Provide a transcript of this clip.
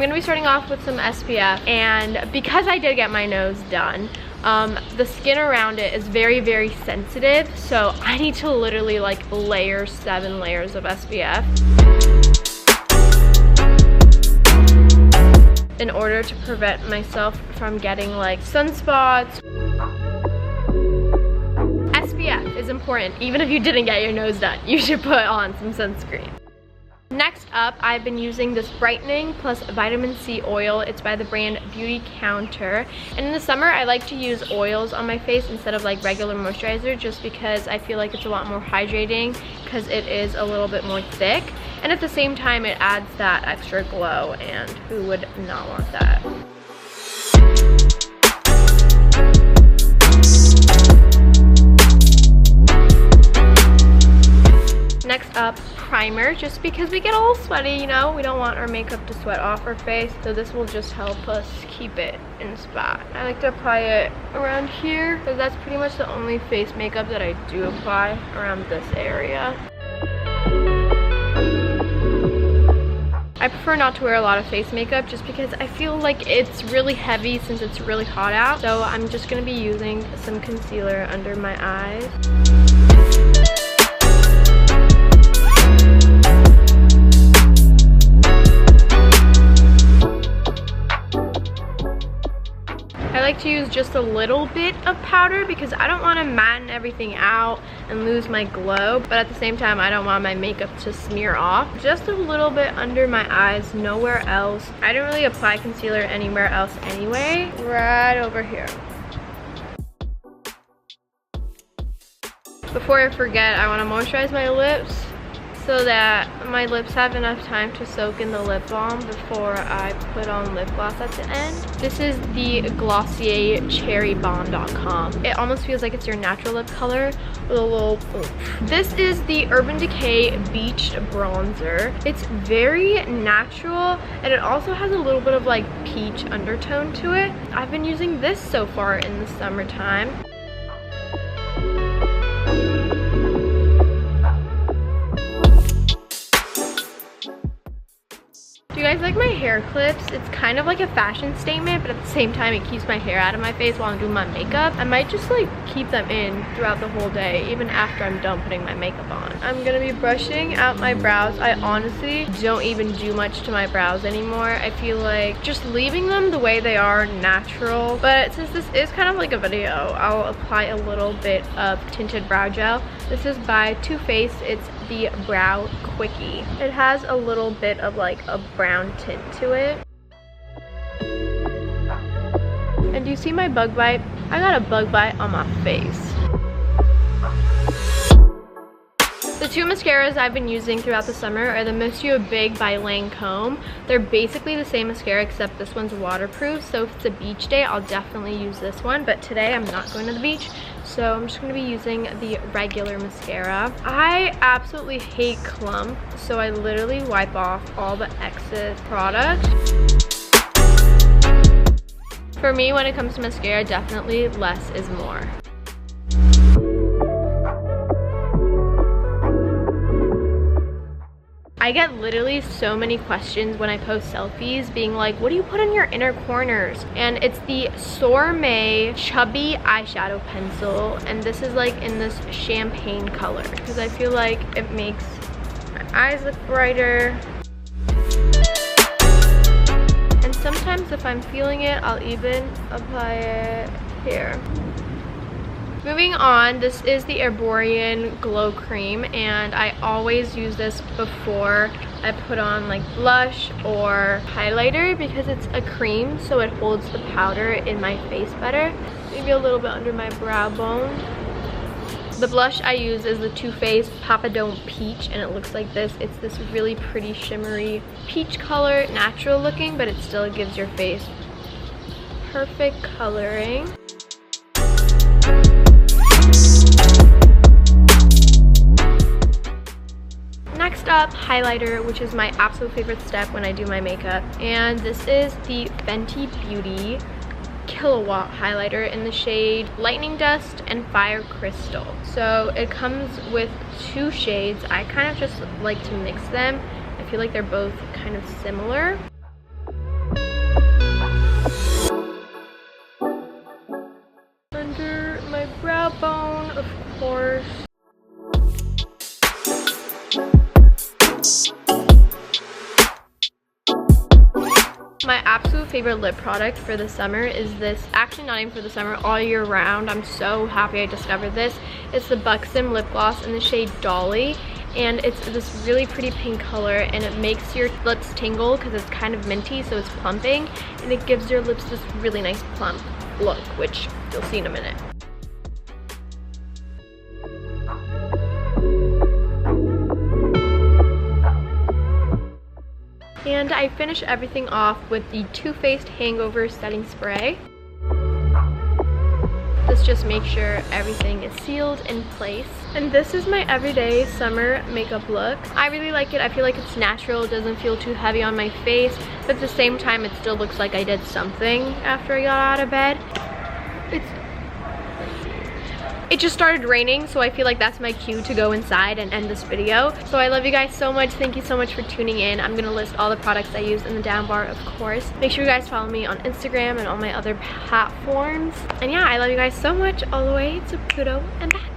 gonna be starting off with some SPF, and because I did get my nose done, the skin around it is very, very sensitive, so I need to literally like layer 7 layers of SPF in order to prevent myself from getting like sunspots. SPF is important. Even if you didn't get your nose done, you should put on some sunscreen. Next up, I've been using this brightening plus vitamin C oil. It's by the brand Beauty Counter. And in the summer, I like to use oils on my face instead of like regular moisturizer, just because I feel like it's a lot more hydrating because it is a little bit more thick. And at the same time, it adds that extra glow, and who would not want that? Next up, primer, just because we get a little sweaty, you know, we don't want our makeup to sweat off our face, so this will just help us keep it in spot. I like to apply it around here because that's pretty much the only face makeup that I do apply around this area. I prefer not to wear a lot of face makeup just because I feel like it's really heavy since it's really hot out, so I'm just going to be using some concealer under my eyes. I like to use just a little bit of powder because I don't want to matten everything out and lose my glow, but at the same time I don't want my makeup to smear off. Just a little bit under my eyes, nowhere else. I don't really apply concealer anywhere else anyway. Right over here. Before I forget, I want to moisturize my lips so that my lips have enough time to soak in the lip balm before I put on lip gloss at the end. This is the Glossier cherrybomb.com. It almost feels like it's your natural lip color with a little oomph. This is the Urban Decay Beached Bronzer. It's very natural, and it also has a little bit of like peach undertone to it. I've been using this so far in the summertime. Do you guys like my hair clips? It's kind of like a fashion statement, but at the same time it keeps my hair out of my face while I'm doing my makeup. I might just like keep them in throughout the whole day, even after I'm done putting my makeup on. I'm gonna be brushing out my brows. I honestly don't even do much to my brows anymore. I feel like just leaving them the way they are, natural. But since this is kind of like a video, I'll apply a little bit of tinted brow gel. This is by Too Faced. It's the Brow Quickie. It has a little bit of like a brown tint to it. And do you see my bug bite? I got a bug bite on my face. The two mascaras I've been using throughout the summer are the Monsieur Big by Lancome. They're basically the same mascara except this one's waterproof, so if it's a beach day I'll definitely use this one, but today I'm not going to the beach, so I'm just going to be using the regular mascara. I absolutely hate clump, so I literally wipe off all the excess product. For me, when it comes to mascara, definitely less is more. I get literally so many questions when I post selfies being like, what do you put in your inner corners? And it's the Sorme Chubby eyeshadow pencil, and this is like in this champagne color because I feel like it makes my eyes look brighter. And sometimes if I'm feeling it, I'll even apply it here. Moving on, this is the Herborian Glow Cream, and I always use this before I put on like blush or highlighter because it's a cream, so it holds the powder in my face better. Maybe a little bit under my brow bone. The blush I use is the Too Faced Papadome Peach, and it looks like this. It's this really pretty shimmery peach color, natural looking, but it still gives your face perfect coloring. Next up, highlighter, which is my absolute favorite step when I do my makeup. And this is the Fenty Beauty Kilowatt highlighter in the shade Lightning Dust and Fire Crystal. So it comes with 2 shades. I kind of just like to mix them. I feel like they're both kind of similar. under my brow bone, of course. My absolute favorite lip product for the summer is this, actually not even for the summer, all year round. I'm so happy I discovered this. It's the Buxom lip gloss in the shade Dolly, and it's this really pretty pink color, and it makes your lips tingle because it's kind of minty, so it's plumping, and it gives your lips this really nice plump look, which you'll see in a minute. And I finish everything off with the Too Faced Hangover Setting Spray. This just makes sure everything is sealed in place. And this is my everyday summer makeup look. I really like it. I feel like it's natural. It doesn't feel too heavy on my face, but at the same time, it still looks like I did something after I got out of bed. It just started raining, so I feel like that's my cue to go inside and end this video. So I love you guys so much. Thank you so much for tuning in. I'm gonna list all the products I use in the down bar, of course. Make sure you guys follow me on Instagram and all my other platforms. And yeah, I love you guys so much, all the way to Pluto and back.